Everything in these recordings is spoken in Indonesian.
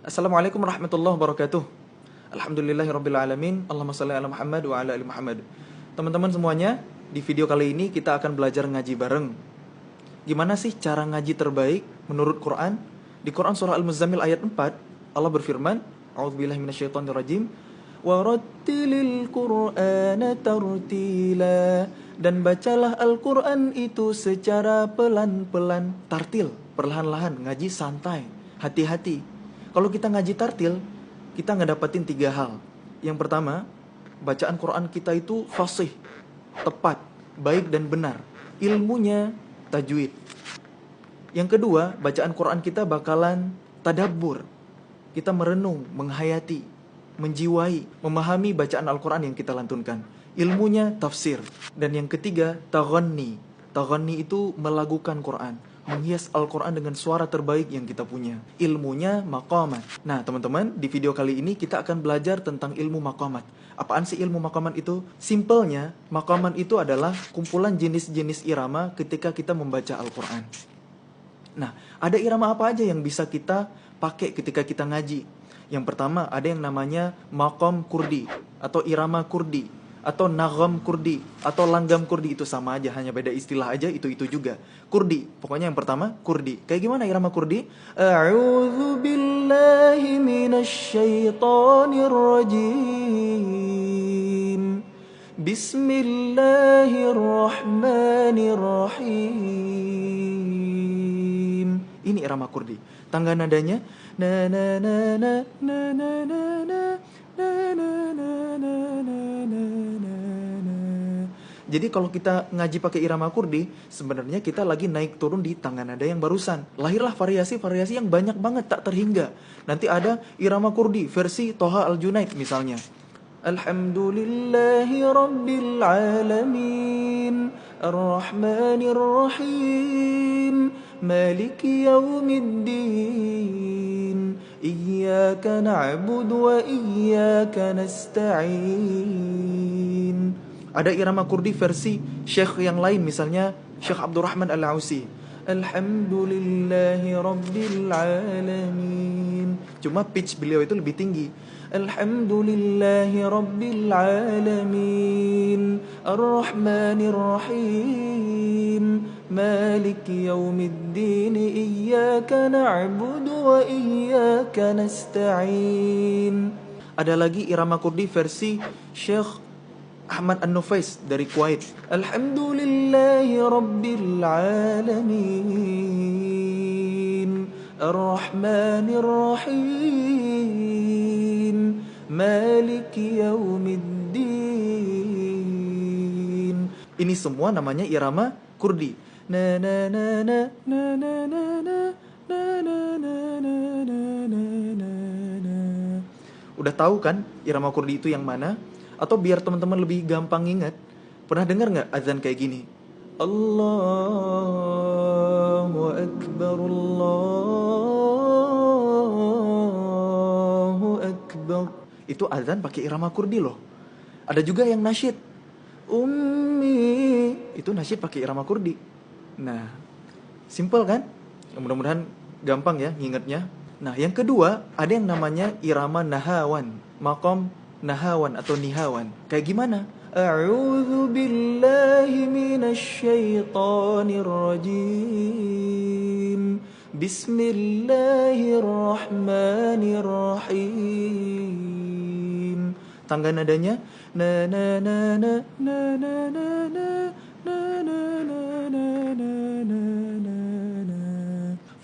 Assalamualaikum warahmatullahi wabarakatuh. Alhamdulillahirabbil alamin. Allahumma shalli ala Muhammad wa ala ali Muhammad. Teman-teman semuanya, di video kali ini kita akan belajar ngaji bareng. Gimana sih cara ngaji terbaik menurut Quran? Di Quran surah Al-Muzammil ayat 4, Allah berfirman, A'udzubillahi minasyaitonirrajim, wa rattilil Qur'ana tartila. Dan bacalah Al-Quran itu secara pelan-pelan, tartil, perlahan-lahan, ngaji santai, hati-hati. Kalau kita ngaji tartil, kita ngedapetin 3 hal. Yang pertama, bacaan Quran kita itu fasih, tepat, baik dan benar. Ilmunya tajwid. Yang kedua, bacaan Quran kita bakalan tadabbur. Kita merenung, menghayati, menjiwai, memahami bacaan Al-Quran yang kita lantunkan. Ilmunya tafsir. Dan yang ketiga, taghanni. Taghanni itu melagukan Quran, menghias Al-Quran dengan suara terbaik yang kita punya. Ilmunya maqamat. Nah teman-teman, di video kali ini kita akan belajar tentang ilmu maqamat. Apaan sih ilmu maqamat itu? Simpelnya, maqamat itu adalah kumpulan jenis-jenis irama ketika kita membaca Al-Quran. Nah, ada irama apa aja yang bisa kita pakai ketika kita ngaji? Yang pertama, ada yang namanya maqam kurdi, atau irama kurdi, atau nagham kurdi, atau langgam kurdi. Itu sama aja, hanya beda istilah aja, itu juga. Kurdi, pokoknya yang pertama kurdi. Kayak gimana irama kurdi? A'udzu billahi minasyaitonir rajim. Bismillahirrahmanirrahim. Ini irama kurdi. Tangga nadanya na na na na na na na na na na na na na. Jadi kalau kita ngaji pakai irama kurdi, sebenarnya kita lagi naik turun di tangga nada yang barusan. Lahirlah variasi-variasi yang banyak banget, tak terhingga. Nanti ada irama kurdi versi Toha Al-Junaid misalnya. Alhamdulillahi Rabbil Alamin, Ar-Rahmanir Rahim, Maliki Yawmiddin, Iyyaka na'budu wa iyyaka nasta'in. Ada irama kurdi versi syekh yang lain, misalnya Syekh Abdurrahman Al-Ausi. Alhamdulillahi Rabbil Alamin. Cuma pitch beliau itu lebih tinggi. Alhamdulillahi Rabbil Alamin, Ar-Rahmanir Rahim, Maliki Yawmiddin, Iyyaka na'budu wa iyyaka nasta'in. Ada lagi irama kurdi versi Syekh Ahmad An-Nufais dari Kuwait. Alhamdulillahi Rabbil Alamin, Ar-Rahmanir Rahim, Maliki Yawmiddin. Ini semua namanya irama kurdi. Na na na na na na na na na na na na na na. Udah tahu kan irama kurdi itu yang mana? Atau biar teman-teman lebih gampang ingat, pernah dengar nggak azan kayak gini? Allahu Akbar, Allahu Akbar. Itu azan pakai irama kurdi loh. Ada juga yang nasyid, Ummi, itu nasyid pakai irama kurdi. Nah, simple kan? Mudah-mudahan gampang ya ngingetnya. Nah, yang kedua, ada yang namanya irama nahawan, maqam nahawan atau nihawan. Kayak gimana? A'udzu billahi minasyaitonir rajim. Bismillahirrahmanirrahim. Tangga nadanya na na na na na na na na na na na na na.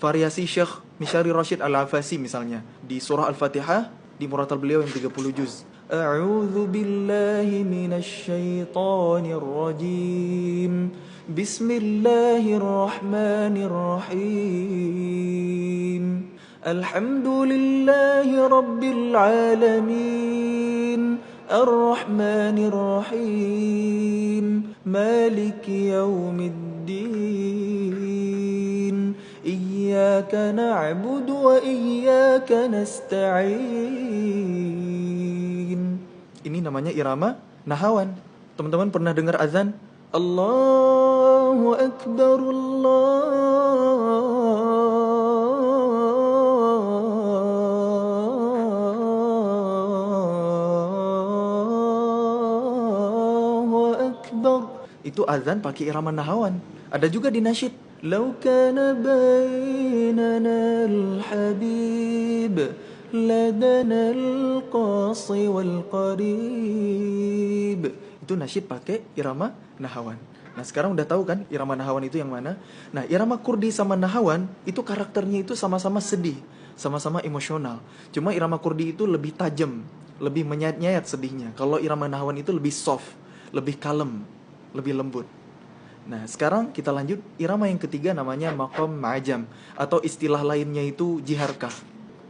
Variasi Syekh Mishari Rashid Al-Afasi misalnya di surah Al-Fatihah di muratal beliau yang 30 juz. A'udzu billahi minasyaitonir rajim. Bismillahirrahmanirrahim. Alhamdulillahi Rabbil Alamin, Ar-Rahmanir Rahim, Maliki Yawmiddin, Iyyaka na'budu wa iyyaka nasta'in. Ini namanya irama nahawan. Teman-teman pernah dengar azan? Allahu Akbar, Itu azan pakai irama nahawan. Ada juga di nasyid. Lau kana bainana al-habib ladana al-qasi wal-qarib. Itu nasyid pakai irama nahawan. Nah sekarang udah tahu kan irama nahawan itu yang mana? Nah irama kurdi sama nahawan itu karakternya itu sama-sama sedih, sama-sama emosional. Cuma irama kurdi itu lebih tajam, lebih menyayat-nyayat sedihnya. Kalau irama nahawan itu lebih soft, lebih kalem, lebih lembut. Nah sekarang kita lanjut irama yang ketiga namanya maqam ma'jam, atau istilah lainnya itu jiharkah.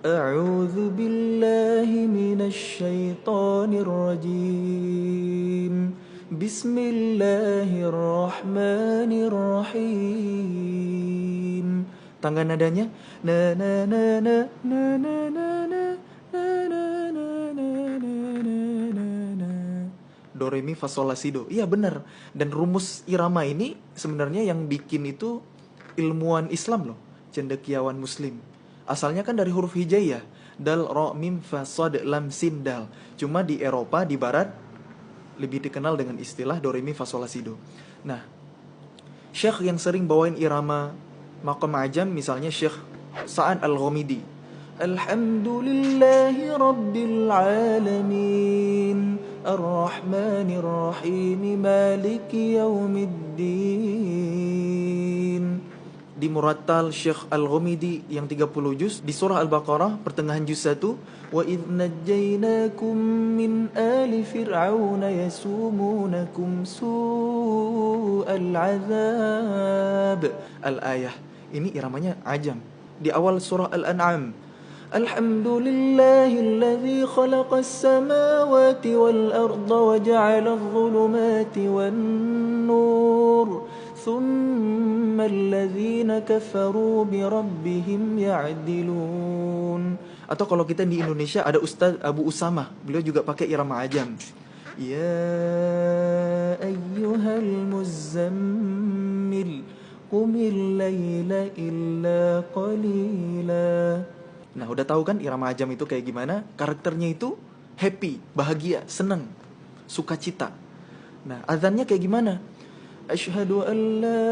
A'udzu billahi minasy syaithanir rajim. Bismillahirrahmanirrahim. Tangga nadanya na na na na na na na na do re mi fa sol la si do. Iya benar. Dan rumus irama ini sebenarnya yang bikin itu ilmuwan Islam loh, cendekiawan muslim. Asalnya kan dari huruf hijaiyah, dal ra mim fa sod lam sin dal. Cuma di Eropa, di barat lebih dikenal dengan istilah do re mi fa sol la si do. Nah, syekh yang sering bawain irama maqam ajam misalnya Syekh Sa'ad Al-Ghamidi. Alhamdulillahi rabbil alamin ar-rahmanir rahim maliki yaumiddin. Di Murattal Syekh Al-Ghamidi yang 30 juz di surah Al-Baqarah pertengahan juz 1, wa idz najjaynakum min ali fir'auna yasumunakum su'al azab. Al-ayah. Ini iramanya ajam. Di awal surah Al-An'am, Alhamdulillahilladzi khalaqas samawati wal arda wa ja'ala adh-dhulumati wan nur. Thumma alladzina kafaru bi rabbihim ya'dilun. Atau kalau kita di Indonesia ada Ustaz Abu Usama, beliau juga pakai irama ajam. Ya ayyuhal muzammil qumil laila illa qalila. Nah, udah tahu kan irama ajam itu kayak gimana? Karakternya itu happy, bahagia, senang, sukacita. Nah, azannya kayak gimana? Asyhadu an la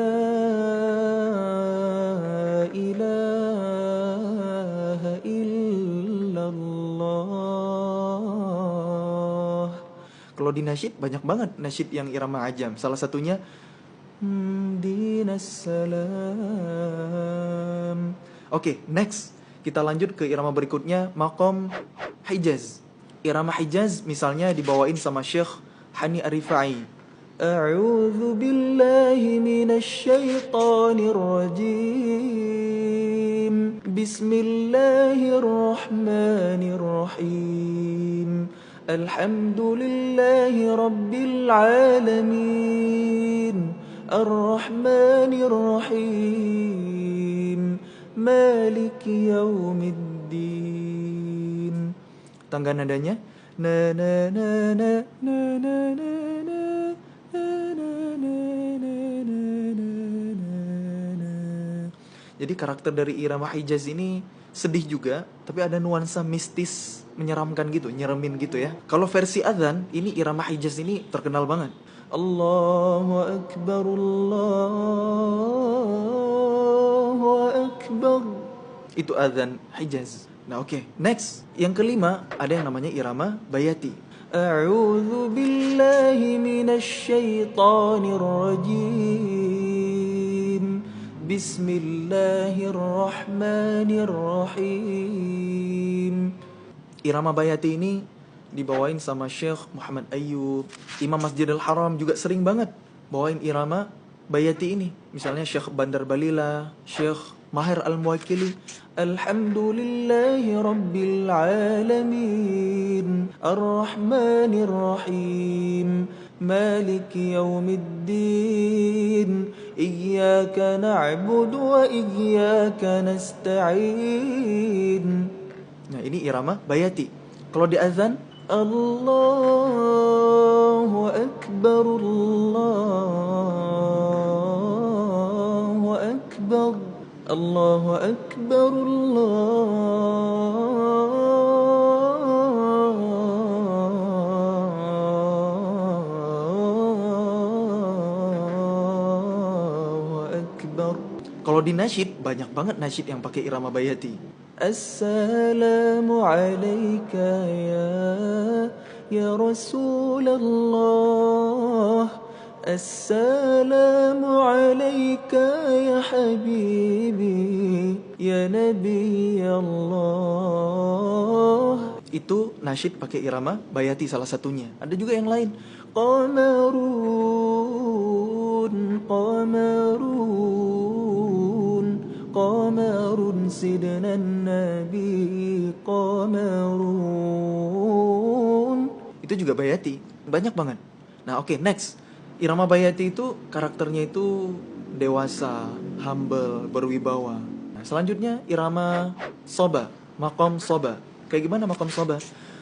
ilaha illallah. Kalau di nasyid banyak banget nasyid yang irama ajam. Salah satunya dinas salam. Oke, next. Kita lanjut ke irama berikutnya, maqam Hijaz. Irama Hijaz misalnya dibawain sama Syekh Hani Arifai. A'udzu billahi minasy syaithanir rajim. Bismillahirrahmanirrahim. Alhamdulillahi rabbil alamin. Ar-Rahmanir Rahim. Maliki yaumiddin. Tangga nadanya na na na na na na na na. Jadi karakter dari irama Hijaz ini sedih juga, tapi ada nuansa mistis, menyeramkan gitu, nyeremin gitu ya. Kalau versi adzan, ini irama Hijaz ini terkenal banget. Allahu Akbar, Allahu Akbar. Itu adzan Hijaz. Nah oke, next. Yang kelima, ada yang namanya irama Bayati. A'udzu billahi minasy syaithanir rajim. Bismillahirrahmanirrahim. Irama Bayati ini dibawain sama Syekh Muhammad Ayyub. Imam Masjidil Haram juga sering banget bawain irama Bayati ini. Misalnya Syekh Bandar Balila, Syekh Mahir Al-Muwakkili. Alhamdulillahi rabbil alamin. Ar-Rahmanir Rahim. Maliki yaumiddin. Iyyaka na'budu wa iyyaka nasta'in. Nah, ini irama Bayati. Kalau di azan, Allahu Akbar, Allahu Akbar, Allahu Akbar, Kalau di nasyid, banyak banget nasyid yang pakai irama bayati. Assalamu alayka ya Rasulullah. Assalamu alayka ya habibi ya Nabi Allah. Itu nasyid pakai irama bayati salah satunya. Ada juga yang lain. Qamarun, qamarun, qamarun sidna nabi qamarun. Itu juga bayati. Banyak banget. Nah, oke, next. Irama bayati itu karakternya itu dewasa, humble, berwibawa. Nah, selanjutnya irama soba, makom soba. Kayak gimana makom soba?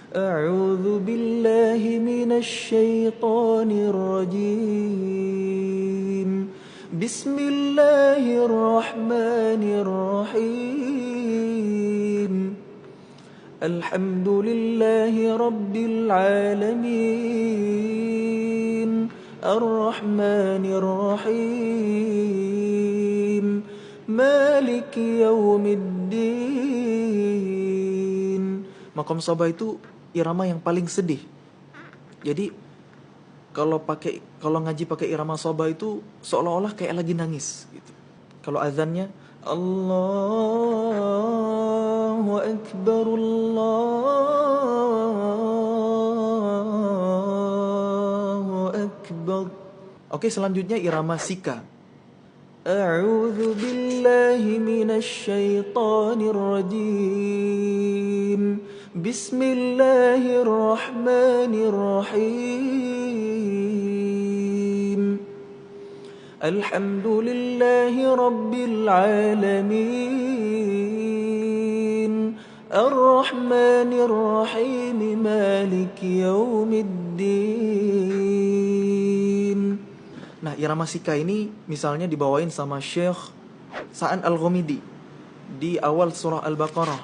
A'udzu billahi minasy syaithanir rajim. Bismillahirrahmanirrahim. Alhamdulillahi rabbil alamin. Ar-Rahmanir Rahim. Maliki yaumiddin. Makom soba itu irama yang paling sedih. Jadi kalau ngaji pakai irama soba itu seolah-olah kayak lagi nangis gitu. Kalau azannya Allahu Akbar, Allahu Akbar. Oke, selanjutnya irama sika. A'udzu billahi minasy syaithanir rajim. Bismillahirrahmanirrahim. Alhamdulillahi rabbil alamin. Ar-Rahmanir Rahim. Maliki yaumiddin. Nah, irama sika ini misalnya dibawain sama Syekh Sa'an Al-Ghamidi di awal surah Al-Baqarah.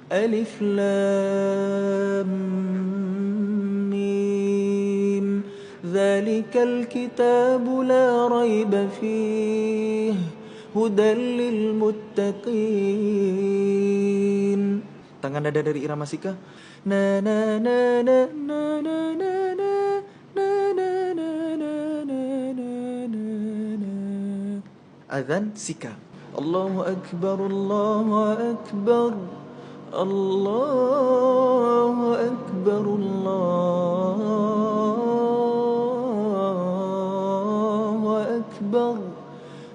Alif Lam Mim. Dzalikal kitabu la raiba fihi hudan lil muttaqin. Tangan nada dari irama sika. Na na na na na na na na. Azan sika. Allahu Akbar, Allahu Akbar, Allahu Akbar, Allahu Akbar.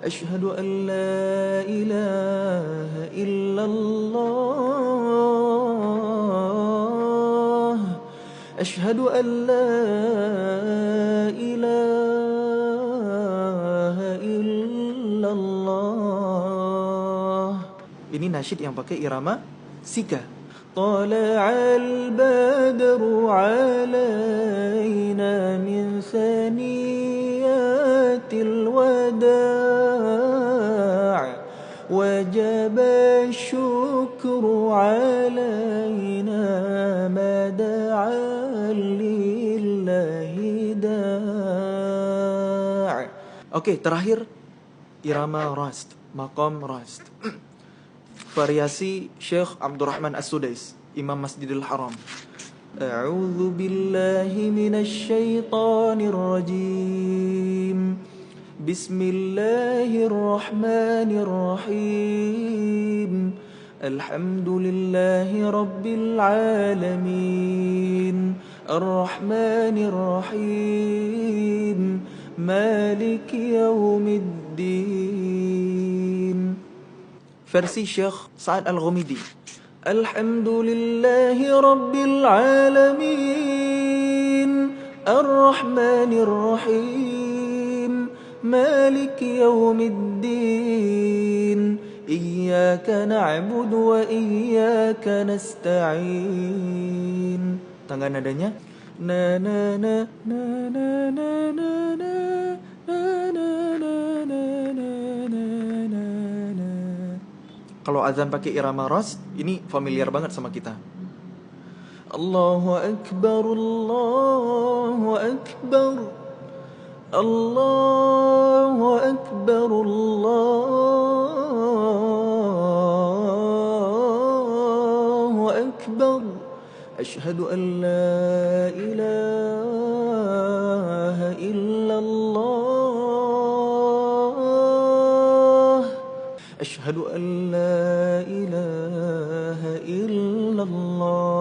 Asyhadu an la ilaha illallah. Asyhadu an la ilaha illallah. Ini nasyid yang pakai irama sika. Tala'al badru alaina min saniyatil wada' wajaba syukru alaina ma da'a lillahi da'. Oke, terakhir irama rast, maqam rast. Variasi Syekh Abdurrahman As-Sudais, Imam Masjidil Haram. A'udzu billahi minasy syaithanir rajim. Bismillahirrahmanirrahim. Alhamdulillahi rabbil alamin. Ar-Rahmanir Rahim. Maliki yaumiddin. Versi Syekh Sa'ad Al-Ghamidi. Alhamdulillahi rabbil alamin. Ar-Rahmanir Rahim. Maliki yaumiddin. Iyyaka na'budu wa iyyaka nasta'in. Tangga nadanya na na na na na na na na na na na na. Kalau azan pakai irama ras, ini familiar banget sama kita. Allahu Akbar, Allahu Akbar, Allahu Akbar, Allah. akbar. Asyhadu an la ilaha illallah. Asyhadu an la ilaha illallah.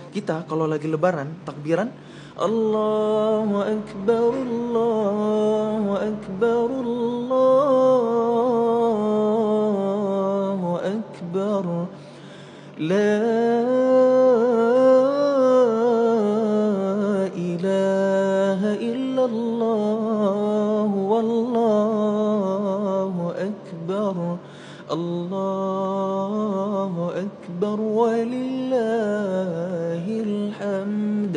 Kita kalau lagi lebaran, takbiran Allahu akbar, Allahu akbar, Allahu akbar. La ilaha illallah, wallahu akbar. Allahu akbar walillahil hamd.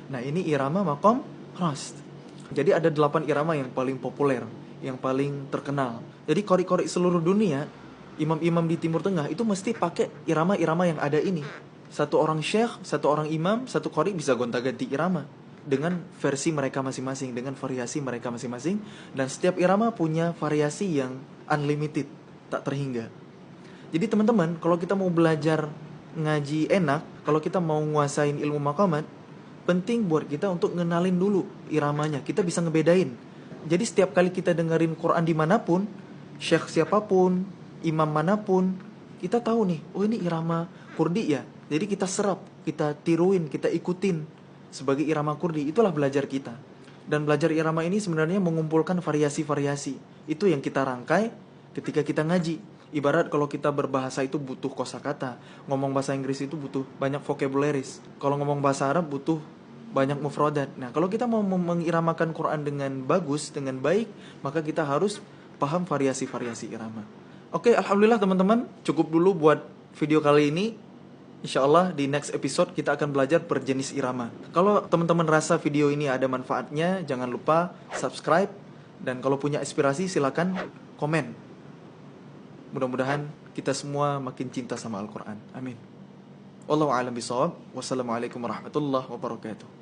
Nah, ini irama maqam rast. Jadi ada 8 irama yang paling populer, yang paling terkenal. Jadi qori-qori seluruh dunia, imam-imam di Timur Tengah itu mesti pakai irama-irama yang ada ini. Satu orang syekh, satu orang imam, satu qori bisa gonta-ganti irama dengan versi mereka masing-masing, dengan variasi mereka masing-masing, dan setiap irama punya variasi yang unlimited, tak terhingga. Jadi teman-teman, kalau kita mau belajar ngaji enak, kalau kita mau nguasain ilmu maqamat, penting buat kita untuk ngenalin dulu iramanya. Kita bisa ngebedain. Jadi setiap kali kita dengerin Quran dimanapun, syekh siapapun, imam manapun, kita tahu nih, oh ini irama Kurdi ya. Jadi kita serap, kita tiruin, kita ikutin sebagai irama Kurdi. Itulah belajar kita. Dan belajar irama ini sebenarnya mengumpulkan variasi-variasi. Itu yang kita rangkai ketika kita ngaji. Ibarat kalau kita berbahasa itu butuh kosakata, ngomong bahasa Inggris itu butuh banyak vocabularies. Kalau ngomong bahasa Arab butuh banyak mufradat. Nah, kalau kita mau mengiramakan Quran dengan bagus, dengan baik, maka kita harus paham variasi-variasi irama. Oke, alhamdulillah teman-teman, cukup dulu buat video kali ini. Insyaallah di next episode kita akan belajar per jenis irama. Kalau teman-teman rasa video ini ada manfaatnya, jangan lupa subscribe, dan kalau punya inspirasi silakan komen. Mudah-mudahan kita semua makin cinta sama Al-Quran. Amin. Wallahu a'lam bishawab. Wassalamualaikum warahmatullahi wabarakatuh.